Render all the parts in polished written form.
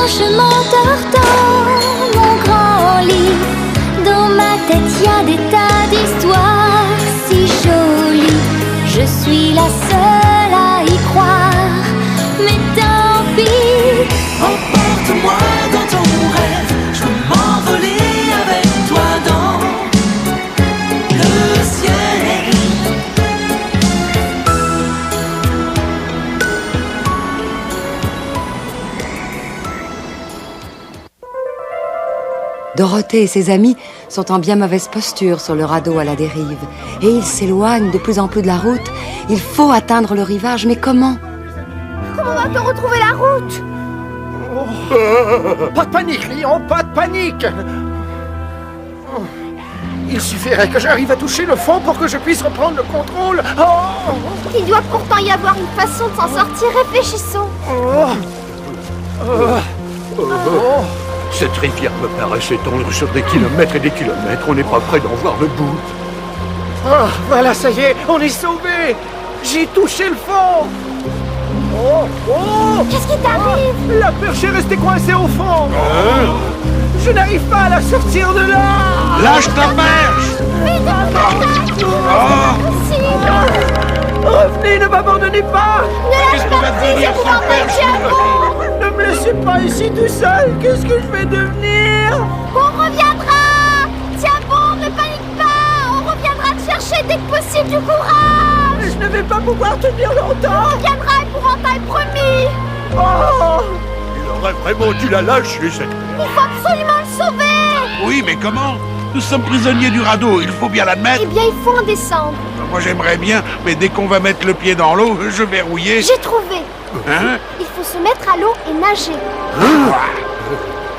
je m'endors dans mon grand lit. Dans ma tête y a des tas d'histoires si jolies. Je suis la seule à y croire, mais tant pis. Emporte-moi dans ton rêve, je veux m'envoler avec toi dans le ciel. Dorothée et ses amis sont en bien mauvaise posture sur le radeau à la dérive. Et ils s'éloignent de plus en plus de la route. Il faut atteindre le rivage, mais comment? Comment va-t-on retrouver la route? Pas de panique, Lion, pas de panique. Il suffirait que j'arrive à toucher le fond pour que je puisse reprendre le contrôle. Il doit pourtant y avoir une façon de s'en sortir, réfléchissons. Cette rivière me paraît s'étendre sur des kilomètres et des kilomètres. On n'est pas près d'en voir le bout. Voilà, ça y est, on est sauvés. J'ai touché le fond. Qu'est-ce qui t'arrive? La perche est restée coincée au fond. Je n'arrive pas à la sortir de là. Lâche ta perche! Revenez, ne m'abandonnez pas. Qu'est-ce qu'on va devenir sans perche? Ne me laissez pas ici tout seul. Qu'est-ce que je vais devenir? On reviendra. Tiens bon, ne panique pas. On reviendra te chercher dès que possible, du courage. Je ne vais pas pouvoir tenir longtemps. On reviendra, épouvantail, promis. Il aurait vraiment dû la lâcher, cette Il faut absolument le sauver. Oui, mais comment? Nous sommes prisonniers du radeau, il faut bien l'admettre. Eh bien, il faut en descendre. Moi j'aimerais bien, mais dès qu'on va mettre le pied dans l'eau, je vais rouiller. J'ai trouvé. Hein? Il faut se mettre à l'eau et nager.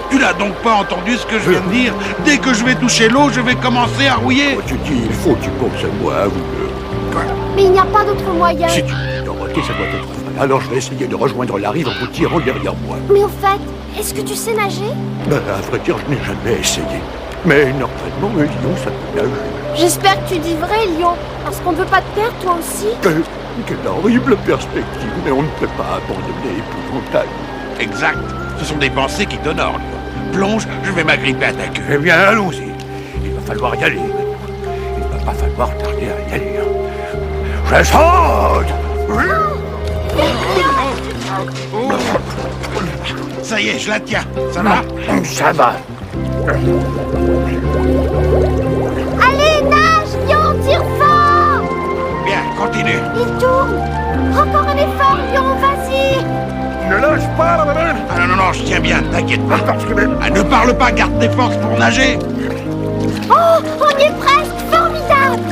Tu n'as donc pas entendu ce que je viens de dire? Dès que je vais toucher l'eau, je vais commencer à rouiller. Tu dis, il faut que tu penses à moi, ou Mais il n'y a pas d'autre moyen. Si tu dis Dorothée, ça doit être vrai. Alors je vais essayer de rejoindre la rive en vous tirant derrière moi. Mais au fait, est-ce que tu sais nager? À vrai dire, je n'ai jamais essayé. Mais normalement, un lion, ça peut nager. J'espère que tu dis vrai, Lion, parce qu'on ne veut pas te perdre, toi aussi. Quelle horrible perspective, mais on ne peut pas abandonner épouvantail. Exact, ce sont des pensées qui t'honorent. Plonge, je vais m'agripper à ta queue. Eh bien, allons-y. Il va falloir y aller. Il ne va pas falloir tarder à y aller. Je saute! Ça y est, je la tiens. Ça va? Ça va. Allez, nage, Lion, tire fort. Bien, continue. Il tourne. Encore un effort, Lion, vas-y. Ne lâche pas, la madame. Ah non, je tiens bien, t'inquiète pas. Ah, ne parle pas, garde tes forces pour nager. Oh, on y est presque, formidable.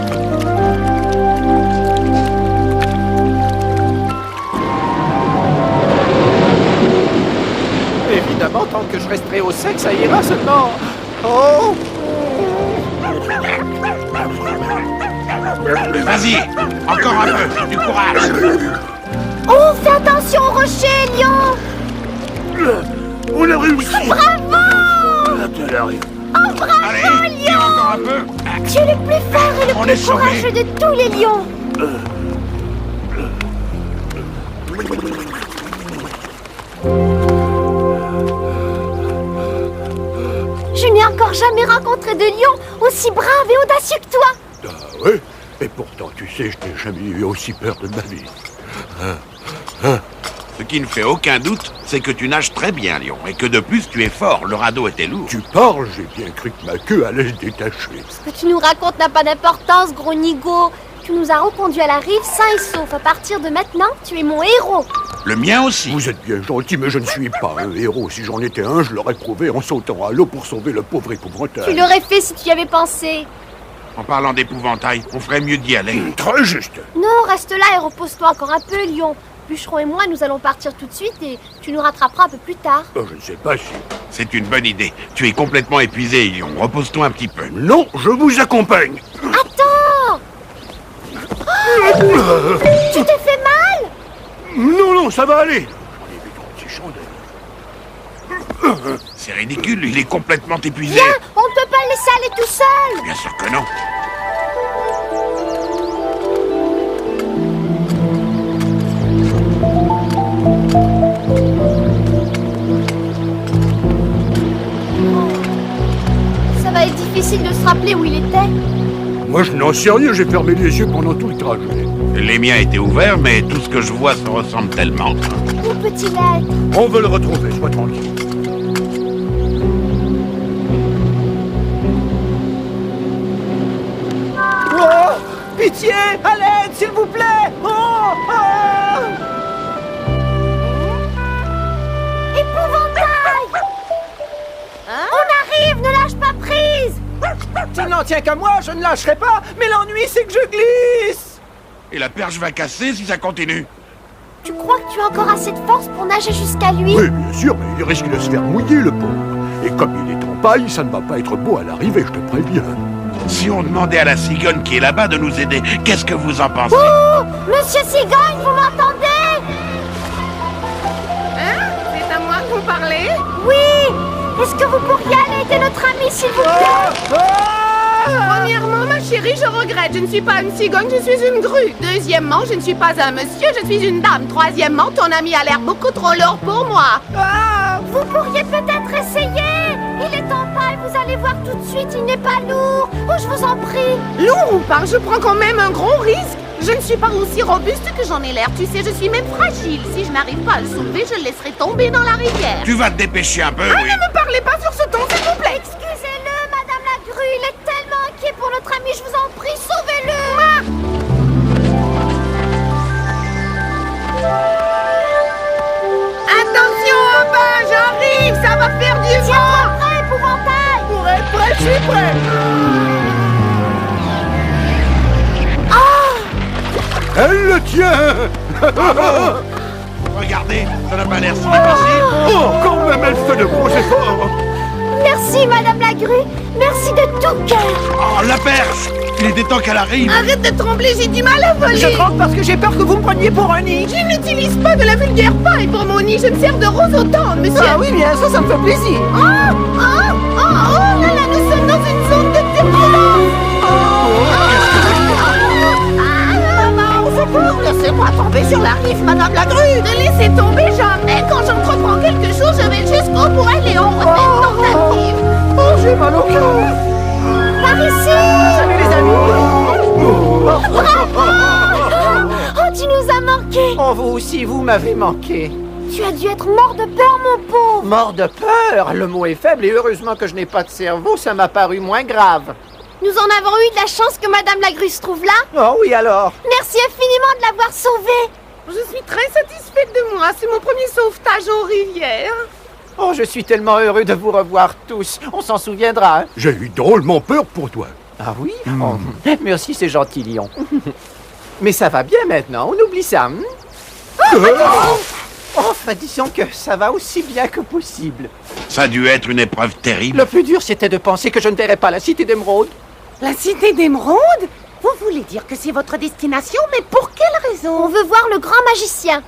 Évidemment, tant que je resterai au sec, ça ira seulement. Oh! Vas-y, encore un peu, du courage. Oh, fais attention au rocher, Lion. On a réussi! Bravo. Oh, bravo, Allez, tire Lion. encore un peu. Tu es le plus fort et le On plus est sauvés. courageux de tous les lions. Je n'ai encore jamais rencontré de lion aussi brave et audacieux que toi. Ah ouais? Et pourtant, tu sais, je n'ai jamais eu aussi peur de ma vie. Ce qui ne fait aucun doute, c'est que tu nages très bien, Lion, et que de plus tu es fort. Le radeau était lourd. Tu parles, j'ai bien cru que ma queue allait se détacher. Ce que tu nous racontes n'a pas d'importance, gros nigo. Tu nous as reconduits à la rive sains et saufs. À partir de maintenant, tu es mon héros. Le mien aussi. Vous êtes bien gentil, mais je ne suis pas un héros. Si j'en étais un, je l'aurais prouvé en sautant à l'eau pour sauver le pauvre épouvantail. Tu l'aurais fait si tu y avais pensé. En parlant d'épouvantail, on ferait mieux d'y aller. Très juste. Non, reste là et repose-toi encore un peu, lion. Bûcheron et moi, nous allons partir tout de suite et tu nous rattraperas un peu plus tard. Je ne sais pas si... C'est une bonne idée. Tu es complètement épuisé, Lion. Repose-toi un petit peu. Non, je vous accompagne. Attends. Tu t'es fait mal? Non, ça va aller. J'en ai vu ton petit chandelle. C'est ridicule, il est complètement épuisé. Viens, on ne peut pas le laisser aller tout seul. Bien sûr que non. difficile de se rappeler où il était. Moi, je n'en sais rien, j'ai fermé les yeux pendant tout le trajet. Les miens étaient ouverts, mais tout ce que je vois se ressemble tellement. Où peut-il être? On veut le retrouver, sois tranquille. Oh! Pitié! À l'aide, s'il vous plaît! Oh! Ah! Épouvantail! On arrive, ne lâche pas prise! Tu n'en tiens qu'à moi, je ne lâcherai pas, mais l'ennui c'est que je glisse! Et la perche va casser si ça continue. Tu crois que tu as encore assez de force pour nager jusqu'à lui? Oui, bien sûr, mais il risque de se faire mouiller, le pauvre. Et comme il est en paille, ça ne va pas être beau à l'arrivée, je te préviens. Si on demandait à la cigogne qui est là-bas de nous aider, qu'est-ce que vous en pensez? Oh! Monsieur Cigogne, vous m'entendez? Hein? C'est à moi que vous parlez? Oui! Est-ce que vous pourriez aller aider notre ami, s'il vous plaît? Premièrement, ma chérie, je regrette. Je ne suis pas une cigogne, je suis une grue. Deuxièmement, je ne suis pas un monsieur, je suis une dame. Troisièmement, ton ami a l'air beaucoup trop lourd pour moi. Vous pourriez peut-être essayer! Il est en paille, vous allez voir tout de suite, il n'est pas lourd! Oh, je vous en prie! Lourd ou pas, je prends quand même un gros risque. Je ne suis pas aussi robuste que j'en ai l'air, tu sais, je suis même fragile. Si je n'arrive pas à le soulever, je le laisserai tomber dans la rivière. Tu vas te dépêcher un peu, Ah, oui. ne me parlez pas sur ce ton, s'il vous plaît. Excusez-le, Madame la Grue, il est tellement inquiet pour notre ami, je vous en prie, sauvez-le! Attention en bas, j'arrive, ça va faire du vent. Tiens-toi prêt, épouvantail! Pour être prêt, je suis prêt! Elle le tient. Regardez, ça n'a pas l'air si difficile. Oh, quand même, elle fait de gros efforts. Merci, Madame la Grue, merci de tout cœur! Oh, la perche! Il était temps qu'elle arrive. Arrête de trembler, j'ai du mal à voler. Je tremble parce que j'ai peur que vous me preniez pour un nid! Je n'utilise pas de la vulgaire paille pour mon nid, je me sers de rose au tendre, monsieur. Ah oui, bien, ça me fait plaisir! Oh là là, nous sommes dans une zone de turbulence. Laissez-moi tomber sur la rive, Madame la Grue! Ne laissez tomber jamais. Quand j'entreprends quelque chose, je vais jusqu'au bout. Allez, on refait une tentative. Oh, j'ai mal au cœur! Par ici! Salut les amis! Oh, tu nous as manqué! Oh, vous aussi, vous m'avez manqué! Tu as dû être mort de peur, mon pauvre! Mort de peur! Le mot est faible et heureusement que je n'ai pas de cerveau, ça m'a paru moins grave. Nous en avons eu de la chance que Madame la Grue se trouve là. Oh oui, alors? Merci infiniment de l'avoir sauvée. Je suis très satisfaite de moi. C'est mon premier sauvetage aux rivières. Oh, je suis tellement heureux de vous revoir tous. On s'en souviendra, hein? J'ai eu drôlement peur pour toi. Ah oui? Oh, merci, c'est gentil, Lion. Mais ça va bien maintenant, on oublie ça, hein? Enfin, disons que ça va aussi bien que possible. Ça a dû être une épreuve terrible. Le plus dur, c'était de penser que je ne verrais pas la cité d'Émeraude. La cité d'Émeraude? Vous voulez dire que c'est votre destination, mais pour quelle raison? On veut voir le grand magicien.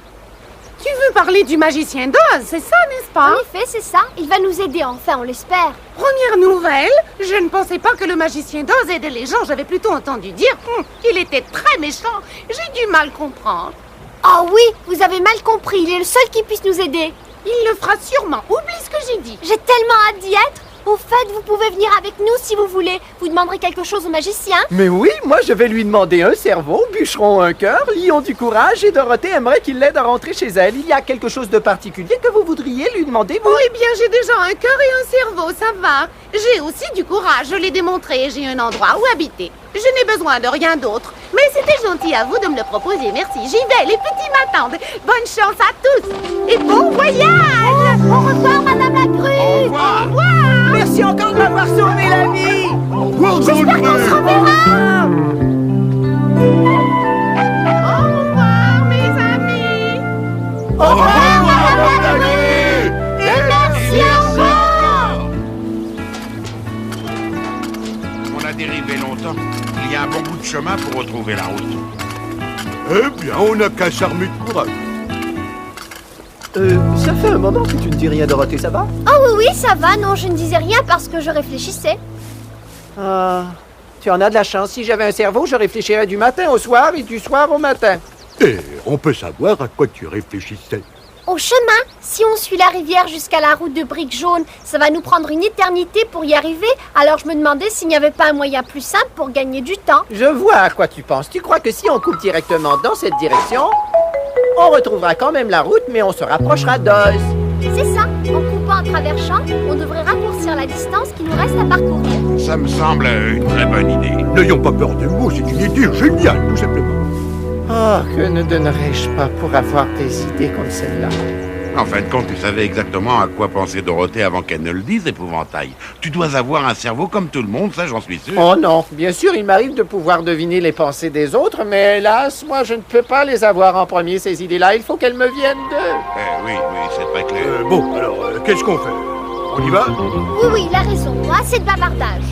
Tu veux parler du magicien d'Oz, c'est ça, n'est-ce pas? En effet, c'est ça. Il va nous aider, enfin, on l'espère. Première nouvelle, je ne pensais pas que le magicien d'Oz aidait les gens. J'avais plutôt entendu dire qu'il était très méchant. J'ai du mal comprendre. Oh oui, vous avez mal compris. Il est le seul qui puisse nous aider. Il le fera sûrement. Oublie ce que j'ai dit. J'ai tellement hâte d'y être. Au fait, vous pouvez venir avec nous si vous voulez. Vous demanderez quelque chose au magicien? Mais oui, moi je vais lui demander un cerveau, Bûcheron un cœur, Lion du courage et Dorothée aimerait qu'il l'aide à rentrer chez elle. Il y a quelque chose de particulier que vous voudriez lui demander, vous? Oh, eh bien, j'ai déjà un cœur et un cerveau, ça va. J'ai aussi du courage, je l'ai démontré. J'ai un endroit où habiter. Je n'ai besoin de rien d'autre. Mais c'était gentil à vous de me le proposer, merci. J'y vais, les petits m'attendent. Bonne chance à tous et bon voyage. Au revoir, Madame la Grue. Au revoir. Au revoir. Merci encore de m'avoir sauvé la vie! Au revoir, J'espère qu'on se reverra. Au revoir, mes amis. Au revoir, Madame la Grue. Et merci encore. On a dérivé longtemps. Il y a un bon bout de chemin pour retrouver la route. Eh bien, on n'a qu'à s'armer de courage. Ça fait un moment que tu ne dis rien, Dorothée, ça va? Oh oui, ça va. Non, je ne disais rien parce que je réfléchissais. Ah, tu en as de la chance. Si j'avais un cerveau, je réfléchirais du matin au soir et du soir au matin. Et on peut savoir à quoi tu réfléchissais. Au chemin, si on suit la rivière jusqu'à la route de briques jaunes, ça va nous prendre une éternité pour y arriver. Alors je me demandais s'il n'y avait pas un moyen plus simple pour gagner du temps. Je vois à quoi tu penses. Tu crois que si on coupe directement dans cette direction, on retrouvera quand même la route, mais on se rapprochera d'Oz. C'est ça, en coupant en traversant, on devrait raccourcir la distance qui nous reste à parcourir. Ça me semble une très bonne idée. N'ayons pas peur des mots, c'est une idée géniale, tout simplement. Oh, que ne donnerais-je pas pour avoir des idées comme celle-là? En fin de compte, tu savais exactement à quoi pensait Dorothée avant qu'elle ne le dise, épouvantail. Tu dois avoir un cerveau comme tout le monde, ça j'en suis sûr. Oh non, bien sûr, il m'arrive de pouvoir deviner les pensées des autres, mais hélas, moi je ne peux pas les avoir en premier, ces idées-là. Il faut qu'elles me viennent d'eux. Oui, c'est très clair. Bon, alors, qu'est-ce qu'on fait? On y va? Oui, il a raison. Assez de bavardage.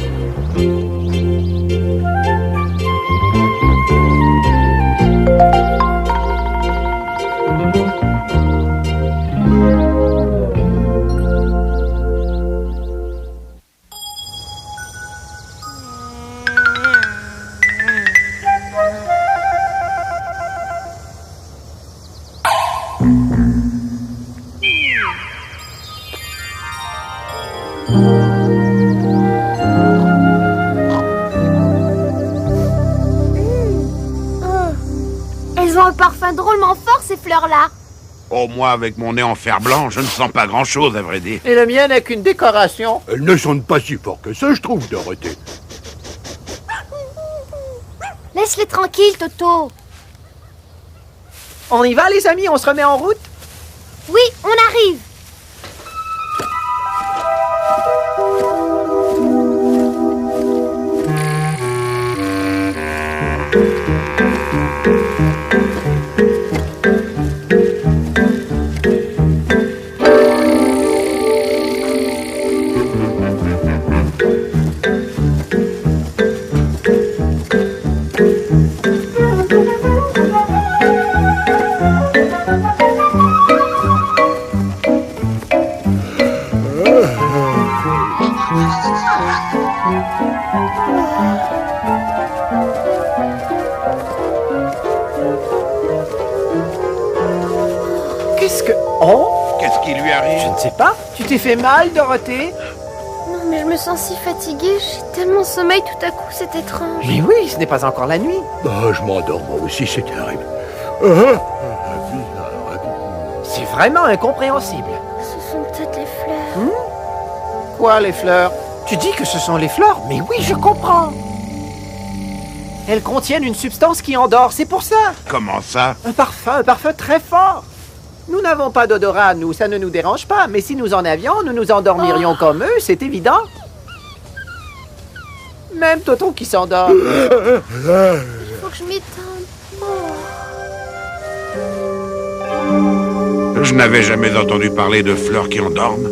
Elles ont un parfum drôlement fort, ces fleurs-là. Oh, moi, avec mon nez en fer blanc, je ne sens pas grand-chose, à vrai dire. Et le mien n'est qu'une décoration. Elles ne sentent pas si fort que ça, je trouve, Dorothée. Laisse-les tranquilles, Toto. On y va, les amis? On se remet en route? Oui, on arrive. Qu'est-ce que... Oh? Qu'est-ce qui lui arrive? Je ne sais pas. Tu t'es fait mal, Dorothée? Non, mais je me sens si fatiguée. J'ai tellement sommeil tout à coup, c'est étrange. Mais oui, ce n'est pas encore la nuit. Bah, je m'endors moi aussi, c'est terrible. C'est vraiment incompréhensible. Ce sont peut-être les fleurs. Quoi, les fleurs? Tu dis que ce sont les fleurs? Mais oui, je comprends. Elles contiennent une substance qui endort, c'est pour ça. Comment ça? Un parfum très fort. Nous n'avons pas d'odorat, nous, ça ne nous dérange pas. Mais si nous en avions, nous nous endormirions comme eux, c'est évident. Même Toto qui s'endort. Il faut que je m'étende. Je n'avais jamais entendu parler de fleurs qui endorment.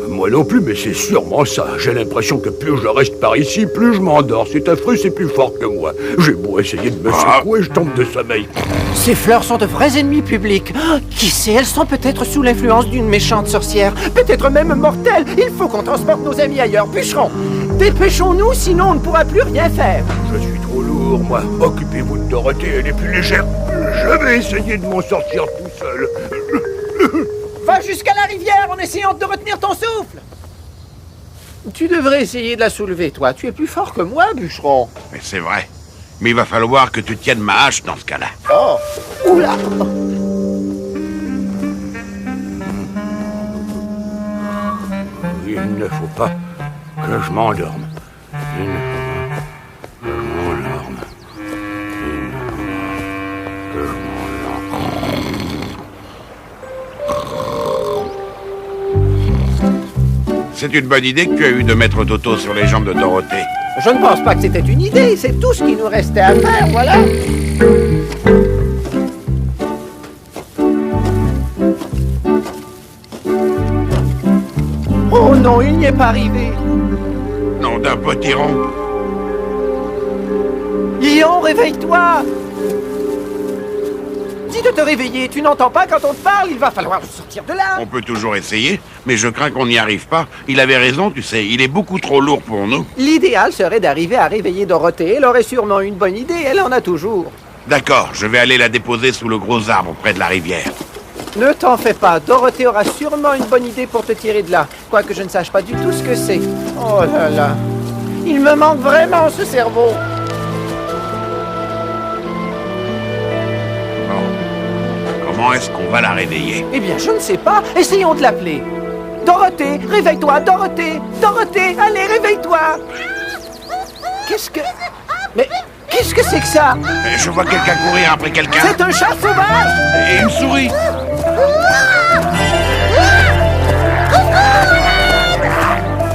Moi non plus, mais c'est sûrement ça. J'ai l'impression que plus je reste par ici, plus je m'endors. C'est affreux, c'est plus fort que moi. J'ai beau essayer de me secouer, je tombe de sommeil. Ces fleurs sont de vrais ennemis publics. Qui sait, elles sont peut-être sous l'influence d'une méchante sorcière. Peut-être même mortelle. Il faut qu'on transporte nos amis ailleurs. Bûcheron, dépêchons-nous, sinon on ne pourra plus rien faire. Je suis trop lourd, moi. Occupez-vous de Dorothée, elle est plus légère. Je vais essayer de m'en sortir tout seul. Va jusqu'à la rivière en essayant de retenir ton souffle. Tu devrais essayer de la soulever, toi. Tu es plus fort que moi, Bûcheron. Mais c'est vrai. Mais il va falloir que tu tiennes ma hache dans ce cas-là. Oh, oula. Il ne faut pas que je m'endorme. Il ne faut pas que je m'endorme. C'est une bonne idée que tu as eue de mettre Toto sur les jambes de Dorothée. Je ne pense pas que c'était une idée. C'est tout ce qui nous restait à faire, voilà. Oh non, il n'y est pas arrivé. Nom d'un potiron. Ion, réveille-toi. Dis de te réveiller, tu n'entends pas quand on te parle, il va falloir sortir de là. On peut toujours essayer, mais je crains qu'on n'y arrive pas. Il avait raison, tu sais, il est beaucoup trop lourd pour nous. L'idéal serait d'arriver à réveiller Dorothée. Elle aurait sûrement une bonne idée, elle en a toujours. D'accord, je vais aller la déposer sous le gros arbre près de la rivière. Ne t'en fais pas, Dorothée aura sûrement une bonne idée pour te tirer de là, quoique je ne sache pas du tout ce que c'est. Oh là là, il me manque vraiment ce cerveau. Comment est-ce qu'on va la réveiller? Eh bien, je ne sais pas, essayons de l'appeler. Dorothée, réveille-toi, Dorothée! Dorothée, allez, réveille-toi! Qu'est-ce que... Mais qu'est-ce que c'est que ça? Je vois quelqu'un courir après quelqu'un. C'est un chat sauvage! Et une souris.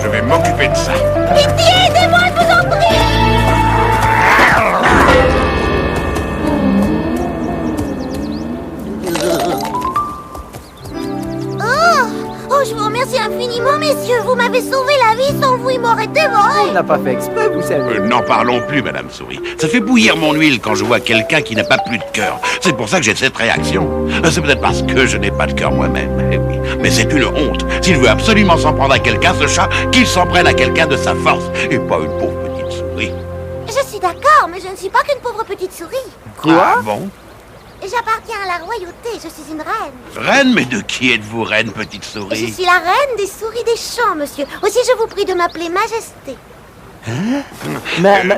Je vais m'occuper de ça. Pitié, aidez-moi, je vous en prie! Oh, je vous remercie infiniment, messieurs. Vous m'avez sauvé la vie. Sans vous, il m'aurait dévoré. On n'a pas fait exprès, vous savez. N'en parlons plus, Madame Souris. Ça fait bouillir mon huile quand je vois quelqu'un qui n'a pas plus de cœur. C'est pour ça que j'ai cette réaction. C'est peut-être parce que je n'ai pas de cœur moi-même. Eh oui. Mais c'est une honte. S'il veut absolument s'en prendre à quelqu'un, ce chat, qu'il s'en prenne à quelqu'un de sa force, et pas une pauvre petite souris. Je suis d'accord, mais je ne suis pas qu'une pauvre petite souris. Quoi? Ah, bon? J'appartiens à la royauté. Je suis une reine. Reine? Mais de qui êtes-vous, reine, petite Je souris? suis la reine des souris des champs, monsieur. Aussi, je vous prie de m'appeler Majesté.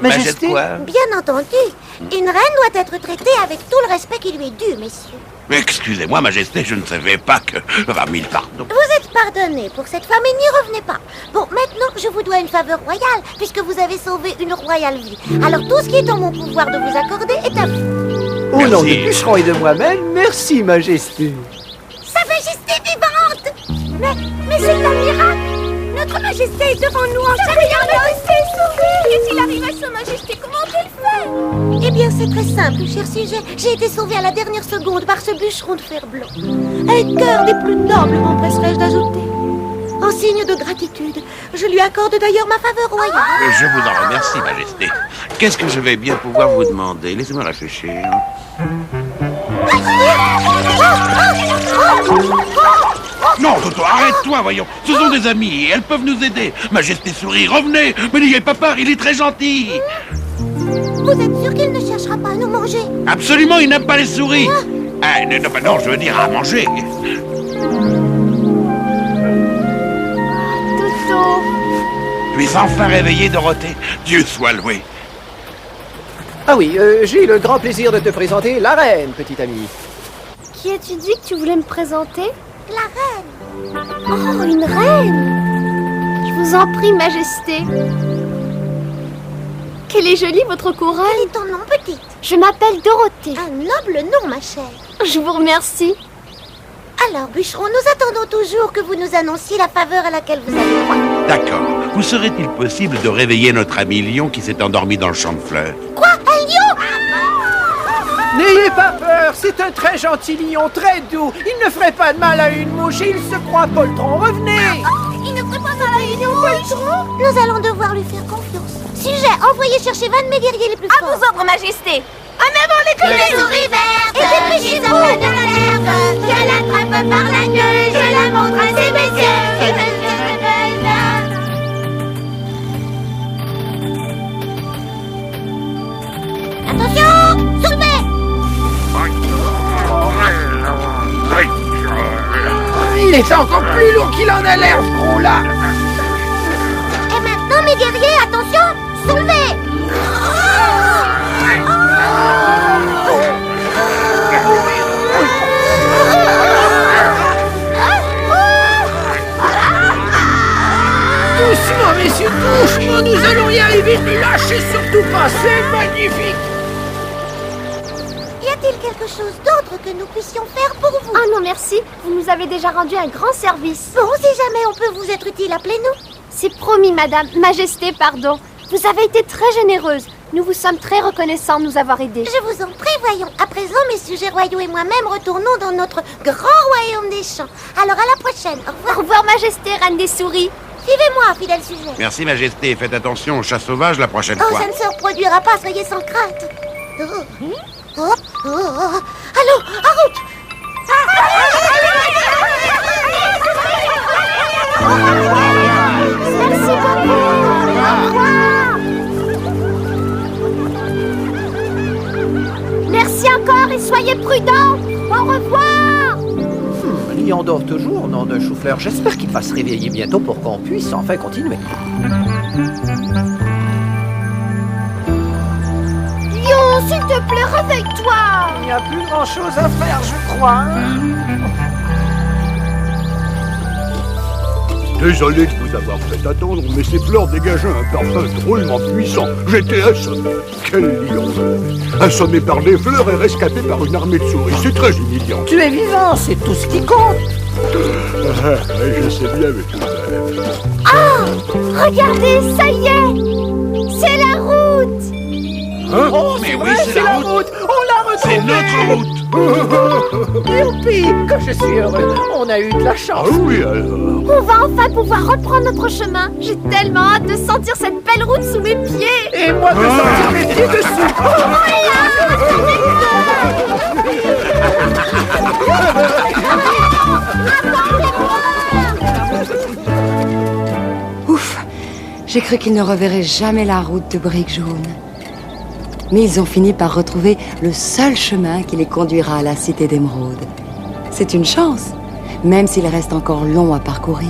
Majesté? quoi? Bien entendu. Une reine doit être traitée avec tout le respect qui lui est dû, messieurs. Excusez-moi, Majesté, je ne savais pas que... Ah, mille pardons. Vous êtes pardonnés pour cette fois, mais n'y revenez pas. Bon, maintenant, je vous dois une faveur royale, puisque vous avez sauvé une royale vie. Alors, tout ce qui est en mon pouvoir de vous accorder est à vous. Au nom Merci. du bûcheron et de moi-même, merci, Majesté. Sa Majesté vivante! Mais c'est un miracle! Notre Majesté est devant nous en chaque Majesté sauvée! Qu'est-ce qu'il arrive à Sa Majesté? Comment elle fait? Eh bien, c'est très simple, cher sujet. J'ai été sauvée à la dernière seconde par ce bûcheron de fer blanc. Un cœur des plus nobles, m'empresserais-je d'ajouter. En signe de gratitude, je lui accorde d'ailleurs ma faveur royale. Je vous en remercie, Majesté. Qu'est-ce que je vais bien pouvoir vous demander? Laissez-moi réfléchir. Non, Toto, arrête-toi, voyons. Ce sont des amis et elles peuvent nous aider. Majesté Souris, revenez. Mais n'ayez pas peur, il est très gentil. Vous êtes sûr qu'il ne cherchera pas à nous manger? Absolument, il n'aime pas les souris. Ah, non, je veux dire à manger. Toto. Puis enfin réveillé, Dorothée. Dieu soit loué. Ah oui, j'ai le grand plaisir de te présenter la reine, petite amie. Qui as-tu dit que tu voulais me présenter? La reine. Oh, une reine! Je vous en prie, Majesté. Quelle est jolie votre couronne! Quel est ton nom, petite? Je m'appelle Dorothée. Un noble nom, ma chère. Je vous remercie. Alors, bûcheron, nous attendons toujours que vous nous annonciez la faveur à laquelle vous avez droit. D'accord. Vous serait-il possible de réveiller notre ami lion qui s'est endormi dans le champ de fleurs? Quoi? Un lion? N'ayez pas peur, c'est un très gentil lion, très doux. Il ne ferait pas de mal à une mouche et il se croit poltron. Revenez! Il ne ferait pas mal à une mouche. Nous allons devoir lui faire confiance. Sujet, envoyez chercher 20 de mes guerriers les plus forts. À vos ordres, Majesté. En avant les souris vertes. Et dépêchez-vous de l'herbe. Je l'attrape par la queue, je la montre à ces messieurs. Attention, sommez. Il est encore plus lourd qu'il en a l'air, ce gros-là. Et maintenant, mes guerriers, attention, soulevez. Doucement, messieurs, doucement, nous allons y arriver. Ne lâchez surtout pas, c'est magnifique. Y a-t-il quelque chose d'autre que nous puissions faire pour vous? Ah non, merci. Vous nous avez déjà rendu un grand service. Bon, si jamais on peut vous être utile, appelez-nous. C'est promis, Madame. Majesté, pardon. Vous avez été très généreuse. Nous vous sommes très reconnaissants de nous avoir aidés. Je vous en prie, voyons. À présent, mes sujets royaux et moi-même retournons dans notre grand royaume des champs. Alors, à la prochaine. Au revoir. Au revoir, Majesté, reine des souris. Suivez-moi, fidèle sujet. Merci, Majesté. Faites attention aux chats sauvages la prochaine Oh, fois. ça ne se reproduira pas, soyez sans crainte. Allons, en route. Merci beaucoup. Au revoir. Merci encore et soyez prudents. Au revoir. s'endort toujours, nom de chou-fleur. J'espère qu'il va se réveiller bientôt pour qu'on puisse enfin continuer. Lion, s'il te plaît, réveille-toi. Il n'y a plus grand-chose à faire, je crois. Désolé de vous avoir fait attendre, mais ces fleurs dégageaient un parfum drôlement puissant. J'étais assommé. Quel lion! Assommé par des fleurs et rescapé par une armée de souris. C'est très humiliant. Tu es vivant, c'est tout ce qui compte. Je sais bien, mais tout de même. Ah, regardez, ça y est. C'est la route. Hein? Oh, Mais c'est oui, vrai, c'est c'est la la route. route. On l'a C'est retrouvée. notre route. Youpi, que je suis heureux. On a eu de la Ah chance. oui, alors. On va enfin pouvoir reprendre notre chemin. J'ai tellement hâte de sentir cette belle route sous mes pieds. Et moi de sentir mes pieds dessus. Ouf, j'ai cru qu'ils ne reverraient jamais la route de Brique Jaune. Mais ils ont fini par retrouver le seul chemin qui les conduira à la cité d'Émeraude. C'est une chance, même s'il reste encore long à parcourir.